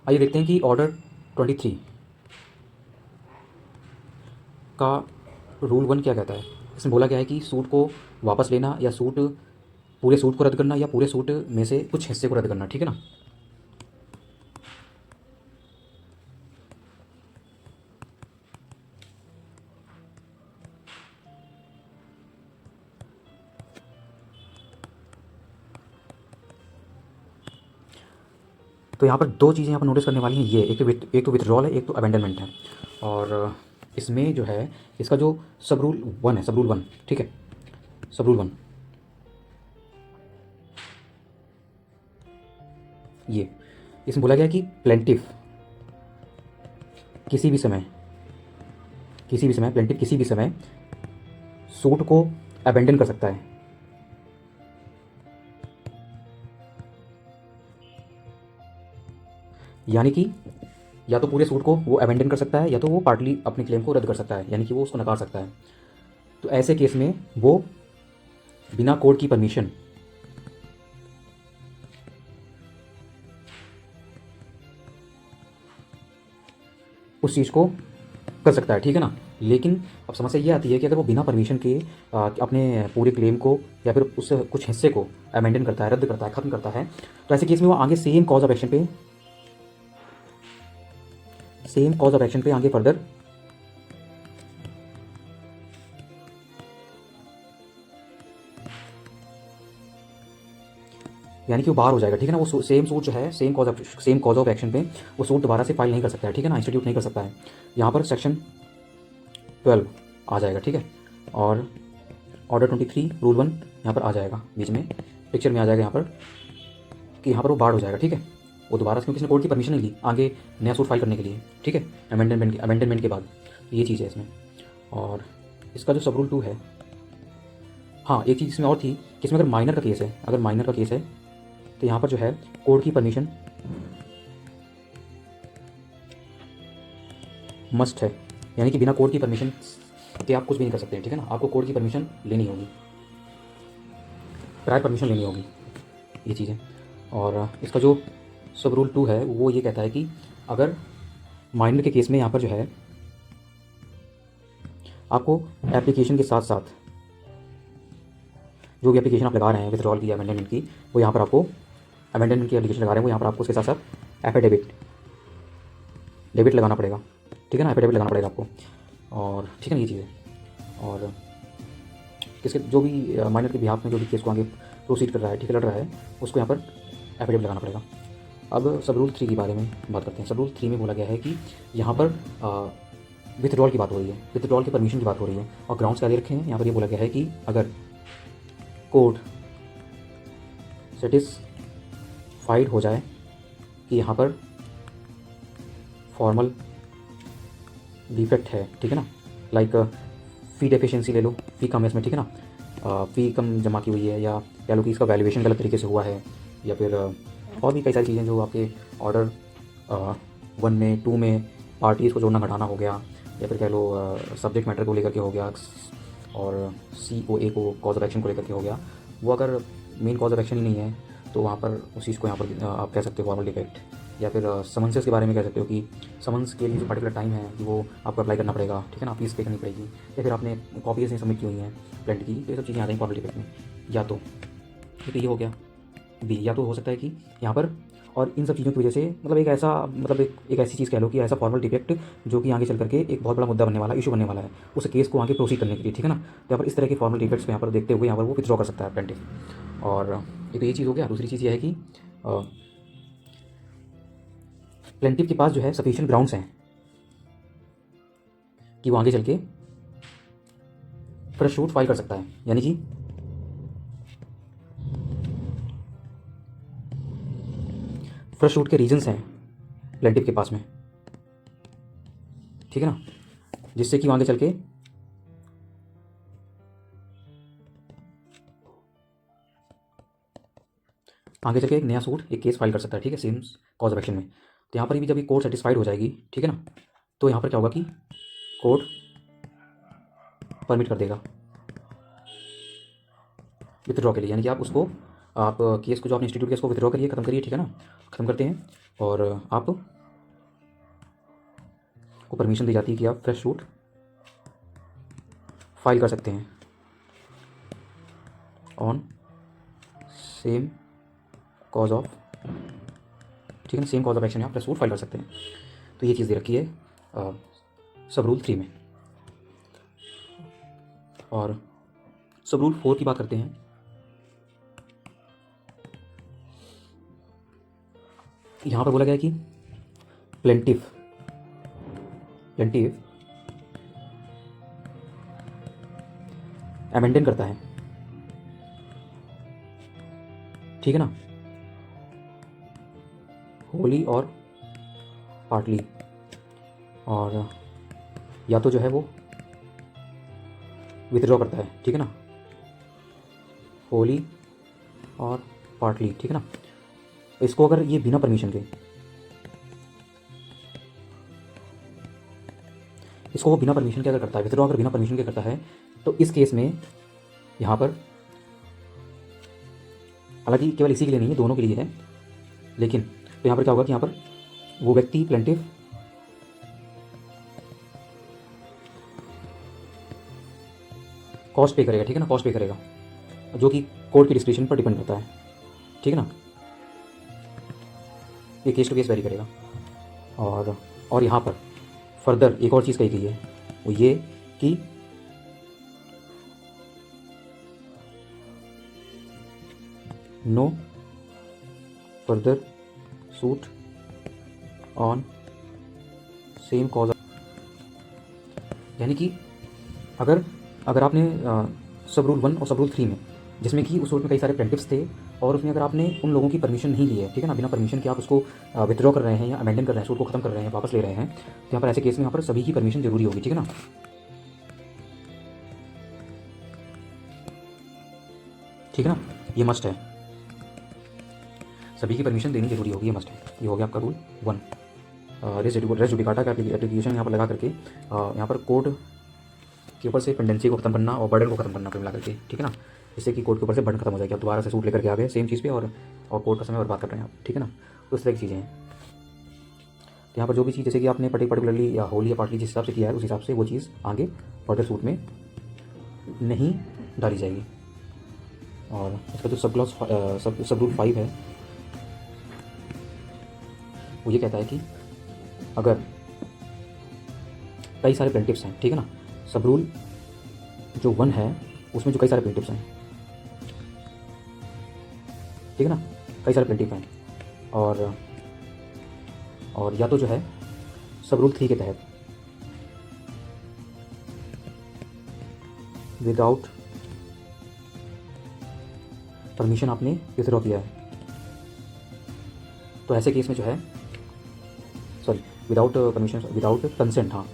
आइए देखते हैं कि ऑर्डर 23 का रूल 1 क्या कहता है। इसमें बोला गया है कि सूट को वापस लेना या सूट पूरे सूट को रद्द करना या पूरे सूट में से कुछ हिस्से को रद्द करना, ठीक है ना। तो यहाँ पर दो चीज़ें यहाँ पर नोटिस करने वाली हैं, ये एक तो विथड्रॉल है, एक तो अबेंडनमेंट है। और इसमें जो है इसका जो सब रूल 1 है, सब रूल 1, ठीक है, सब रूल 1 ये इसमें बोला गया है कि प्लेंटिफ किसी भी समय प्लेंटिफ किसी भी समय सूट को अबेंडन कर सकता है। यानी कि या तो पूरे सूट को वो अबेंडन कर सकता है या तो वो पार्टली अपने क्लेम को रद्द कर सकता है, यानी कि वो उसको नकार सकता है। तो ऐसे केस में वो बिना कोर्ट की परमिशन उस चीज़ को कर सकता है, ठीक है ना। लेकिन अब समस्या ये आती है कि अगर वो बिना परमिशन के अपने पूरे क्लेम को या फिर उस कुछ हिस्से को अमेंडन करता है, रद्द करता है, ख़त्म करता है, तो ऐसे केस में वो आगे सेम कॉज ऑफ एक्शन पे आगे फर्दर यानी कि वो बाहर हो जाएगा, ठीक है ना। वो सेम सूट जो है सेम कॉज ऑफ एक्शन पे वो सूट दोबारा से फाइल नहीं कर सकता है, ठीक है ना, इंस्टीट्यूट नहीं कर सकता है। यहाँ पर सेक्शन 12 आ जाएगा, ठीक है। और ऑर्डर 23 रूल 1 यहाँ पर आ जाएगा, बीच में पिक्चर में आ जाएगा यहाँ पर कि यहाँ पर वो बाढ़ हो जाएगा, ठीक है। वो दोबारा से, क्योंकि इसने कोर्ट की परमिशन नहीं ली आगे नया सूट फाइल करने के लिए, ठीक है, अमेंडमेंट के बाद। तो ये चीज़ है इसमें। और इसका जो सब रूल 2 है, हाँ एक चीज़ इसमें और थी कि इसमें अगर माइनर का केस है, तो यहाँ पर जो है कोर्ट की परमिशन मस्ट है, यानी कि बिना कोर्ट की परमिशन के आप कुछ भी नहीं कर सकते हैं, ठीक है ना। आपको कोर्ट की परमिशन लेनी होगी, प्रायर परमिशन लेनी होगी, ये चीज़ है। और इसका जो सब रूल 2 है वो ये कहता है कि अगर माइनर के केस में यहाँ पर जो है आपको एप्लीकेशन के साथ साथ जो भी एप्लीकेशन आप लगा रहे हैं विथड्रॉल की या अमेंडमेंट की, वो यहाँ पर आपको अमेंडमेंट की एप्लीकेशन लगा रहे हैं वो यहाँ पर आपको उसके साथ साथ एफिडेविट लगाना पड़ेगा, ठीक है ना, एफिडेविट लगाना पड़ेगा आपको। और ठीक है ना, ये चीज़ है। और किसके जो भी माइनर के बिहाफ में जो भी केस को आगे प्रोसीड कर रहा है, ठीक है, लड़ रहा है, उसको यहाँ पर एफिडेविट लगाना पड़ेगा। अब सब रूल 3 के बारे में बात करते हैं। सब रूल 3 में बोला गया है कि यहाँ पर विथड्रॉल की बात हो रही है, विथड्रॉल की परमिशन की बात हो रही है, और ग्राउंड्स क्या दे रखे हैं यहाँ पर। ये बोला गया है कि अगर कोर्ट सेटिस्फाइड हो जाए कि यहाँ पर फॉर्मल डिफेक्ट है, ठीक है ना, लाइक फ़ी डेफिशिएंसी ले लो, फ़ी कम है इसमें, ठीक है ना, फ़ी कम जमा की हुई है, या कह लो कि इसका वैल्यूएशन गलत तरीके से हुआ है, या फिर और भी कई सारी चीज़ें जो आपके ऑर्डर 1 में 2 में पार्टीज़ को जोड़ना घटाना हो गया, या फिर कह लो सब्जेक्ट मैटर को लेकर के हो गया, और COA को कॉज ऑफ एक्शन को लेकर के हो गया। वो अगर मेन कॉज ऑफ एक्शन ही नहीं है तो वहाँ पर उस चीज़ को यहाँ पर आप कह सकते हो फॉर्मल डिफेक्ट, या फिर समन्सेस के बारे में कह सकते हो कि समन्स के लिए जो पर्टिकुलर टाइम है कि वो आपको अप्लाई करना पड़ेगा, ठीक है ना, फीस पे करनी पड़ेगी, या फिर आपने कॉपीज नहीं सबमिट की हुई हैं प्लेंट की, तो ये सब चीज़ें आ जाएंगी फॉर्मल डिफेक्ट में। या तो ठीक है, ये हो गया बी, या तो हो सकता है कि यहाँ पर और इन सब चीज़ों की वजह से मतलब एक ऐसी चीज़ कह लो कि ऐसा फॉर्मल डिफेक्ट जो कि आगे चल करके एक बहुत बड़ा मुद्दा बनने वाला, इशू बनने वाला है उस केस को आगे प्रोसीड करने के लिए, ठीक है ना। तो यहाँ पर इस तरह के फॉर्मल डिफेक्ट्स को यहाँ पर देखते हुए यहाँ पर वो विथड्रॉ कर सकता है प्लेंटिफ। और एक तो ये चीज़ हो गया। दूसरी चीज़ ये है कि प्लेंटिफ के पास जो है सफिशिएंट ग्राउंड्स हैं कि वो आगे चल के फ्रेश सूट फाइल कर सकता है, यानी कि फ्रेश सूट के रीजंस हैं प्लेंटिफ के पास में, ठीक है ना, जिससे कि वो आगे चल के एक नया सूट, एक केस फाइल कर सकता है, ठीक है, सेम कॉज ऑफ एक्शन में। तो यहाँ पर भी जब ये कोर्ट सेटिस्फाइड हो जाएगी, ठीक है ना, तो यहाँ पर क्या होगा कि कोर्ट परमिट कर देगा विथड्रॉ के लिए, यानी कि आप केस को जो आपने इंस्टीट्यूट केस को विथड्रॉ करिए, खत्म करिए, ठीक है ना, खत्म करते हैं। और आप को परमिशन दी जाती है कि आप फ्रेश सूट फाइल कर सकते हैं ऑन सेम कॉज ऑफ, ठीक है ना, सेम कॉज ऑफ एक्शन आप फ्रेश सूट फाइल कर सकते हैं। तो ये चीज़ दे रखी है सब रूल 3 में। और सब रूल 4 की बात करते हैं। यहाँ पर बोला गया है कि प्लेंटिफ अमेंडन करता है, ठीक है ना, होली और पार्टली, और या तो जो है वो विथड्रॉ करता है, ठीक है ना, होली और पार्टली, ठीक है ना। इसको अगर ये बिना परमिशन के, इसको वो बिना परमिशन के अगर करता है, विथड्रॉ अगर बिना परमिशन के करता है, तो इस केस में यहाँ पर, हालांकि केवल इसी के लिए नहीं है, दोनों के लिए है, लेकिन तो यहाँ पर क्या होगा कि यहाँ पर वो व्यक्ति प्लेंटिफ कॉस्ट पे करेगा, ठीक है ना, कॉस्ट पे करेगा, जो कि कोर्ट की डिस्क्रिप्शन पर डिपेंड करता है, ठीक है ना, ये केस टू केस वेरी करेगा। और यहाँ पर फर्दर एक और चीज़ कही गई है, वो ये कि no further suit on same cause, यानी कि अगर आपने सब रूल 1 और सब रूल 3 में, जिसमें कि उस सूट में कई सारे प्लेंटिफ्स थे, और उसमें अगर आपने उन लोगों की परमिशन नहीं ली है, ठीक है ना, बिना परमिशन के आप उसको विथड्रॉ कर रहे हैं या अमेंडन कर रहे हैं, सूट को खत्म कर रहे हैं, वापस ले रहे हैं, तो यहाँ पर ऐसे केस में यहाँ पर सभी की परमिशन जरूरी होगी, ठीक है ना। ठीक है ना, ये मस्ट है, सभी की परमिशन देनी जरूरी होगी, ये मस्ट है। ये हो गया आपका रूल 1। रेस जुडिकाटा का एप्लीकेशन यहाँ पर लगा करके यहाँ पर कोर्ट के ऊपर से पेंडेंसी को खत्म करना और बर्डन को खत्म करना कुल मिला करके, ठीक है ना, जिससे कि कोर्ट के ऊपर से बर्डन खत्म हो जाएगा, आप दोबारा से सूट लेकर के आ गए सेम चीज़ पे, और कोर्ट का समय बर्बाद कर रहे हैं आप, ठीक है ना। तो इस तरह की चीज़ें हैं। तो यहाँ पर जो भी चीज़, जैसे कि आपने पर्टिकुलरली या होली या पार्टली जिस हिसाब से किया है, उस हिसाब से वो चीज़ आगे फर्दर सूट में नहीं डाली जाएगी। और इसका जो सब रूल 5 है, वो ये कहता है कि अगर कई सारे प्लेंटिफ्स हैं, ठीक है ना, सब रूल जो 1 है उसमें जो कई सारे प्लेंटिफ्स हैं, ठीक है ना, कई सारे प्लेंटिफ हैं, और या तो जो है सब रूल 3 के तहत विदाउट परमिशन आपने विथड्रॉ किया है, तो ऐसे केस में जो है, sorry, without permission, without consent, हाँ,